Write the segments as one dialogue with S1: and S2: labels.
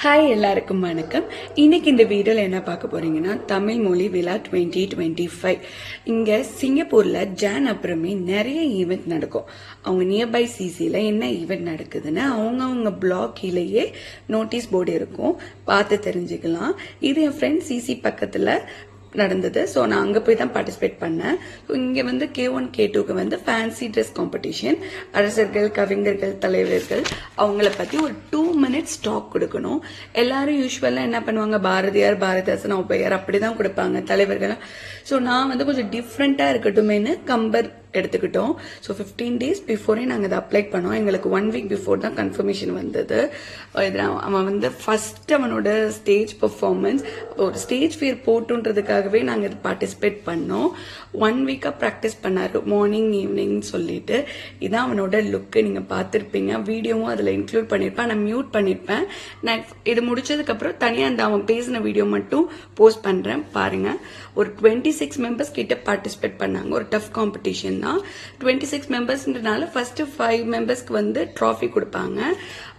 S1: Hi எல்லாருக்கும் வணக்கம். இன்னைக்கு இந்த வீடியோவில் என்ன பார்க்க போறீங்கன்னா தமிழ் மொழி விழா 2025. இங்கே சிங்கப்பூரில் ஜான் அப்புறமே நிறைய ஈவெண்ட் நடக்கும். அவங்க நியர்பை சிசியில் என்ன ஈவெண்ட் நடக்குதுன்னு அவங்க பிளாக் கீழேயே நோட்டீஸ் போர்டு இருக்கும், பார்த்து தெரிஞ்சுக்கலாம். இது என் ஃப்ரெண்ட் சிசி பக்கத்தில் நடந்தது. ஸோ நான் அங்கே போய் தான் பார்ட்டிசிபேட் பண்ணேன். இங்கே வந்து K1 K2க்கு வந்து ஃபேன்சி ட்ரெஸ் காம்படிஷன், அரசர்கள், கவிஞர்கள், தலைவர்கள் அவங்கள பற்றி ஒரு 2 minutes டாக் கொடுக்கணும். எல்லாரும் யூஸ்வலாக என்ன பண்ணுவாங்க, பாரதியார், பாரதிதாசன், ஔவையார் அப்படி தான் கொடுப்பாங்க தலைவர்கள். ஸோ நான் வந்து கொஞ்சம் டிஃப்ரெண்ட்டாக இருக்கட்டுமேனு கம்பர் எடுத்துக்கிட்டோம். ஸோ 15 days பிஃபோரே நாங்கள் அதை அப்ளை பண்ணோம். எங்களுக்கு 1 week பிஃபோர் தான் கன்ஃபர்மேஷன் வந்தது. அவன் வந்து ஃபர்ஸ்ட் அவனோட ஸ்டேஜ் பெர்ஃபார்மன்ஸ், ஒரு ஸ்டேஜ் ஃபியர் போட்டுன்றதுக்காகவே நாங்கள் இது பார்ட்டிசிபேட் பண்ணோம். 1 week ப்ராக்டிஸ் பண்ணாரு, மார்னிங் ஈவினிங் சொல்லிட்டு. இதான் அவனோட லுக்கு, நீங்கள் பார்த்துருப்பீங்க. வீடியோவும் அதில் இன்க்ளூட் பண்ணியிருப்பேன், நான் மியூட் பண்ணியிருப்பேன். நான் இது முடிச்சதுக்கப்புறம் தனியாக அந்த அவன் பேசின வீடியோ மட்டும் போஸ்ட் பண்ணுறேன், பாருங்க. ஒரு 26 மெம்பர்ஸ் கிட்ட பார்ட்டிசிபேட் பண்ணாங்க. ஒரு டஃப் காம்படிஷன் தான். 26 மெம்பர்ஸ்ன்றனால ஃபர்ஸ்ட் 5 மெம்பர்ஸ்க்கு வந்து ட்ராஃபி கொடுப்பாங்க.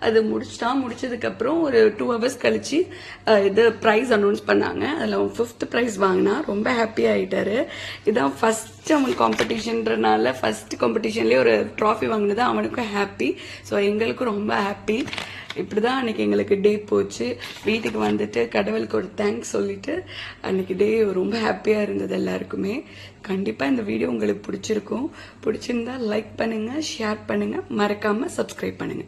S1: அது முடிச்சதுக்கு அப்புறம் ஒரு 2 hours கழிச்சு இது ப்ரைஸ் அனௌன்ஸ் பண்ணாங்க. அதில் அவன் 5th ப்ரைஸ் வாங்கினா ரொம்ப ஹாப்பி ஆயிட்டாரு. இதான் ஃபர்ஸ்ட் அவன் காம்படிஷன்றனால ஃபர்ஸ்ட் காம்படிஷன்லேயே ஒரு ட்ராஃபி வாங்கினது அவனுக்கும் ஹாப்பி. ஸோ எங்களுக்கும் ரொம்ப ஹாப்பி. இப்படிதான் அன்னைக்கு எங்களுக்கு டே போச்சு. வீட்டுக்கு வந்துட்டு கடவுளுக்கு ஒரு தேங்க்ஸ் சொல்லிட்டு அன்னைக்கு டே ரொம்ப ஹாப்பியா இருந்தது எல்லாருக்குமே. கண்டிப்பா இந்த வீடியோ உங்களுக்கு பிடிச்சிருக்கும். பிடிச்சிருந்தா லைக் பண்ணுங்க, ஷேர் பண்ணுங்க, மறக்காம சப்ஸ்கிரைப் பண்ணுங்க.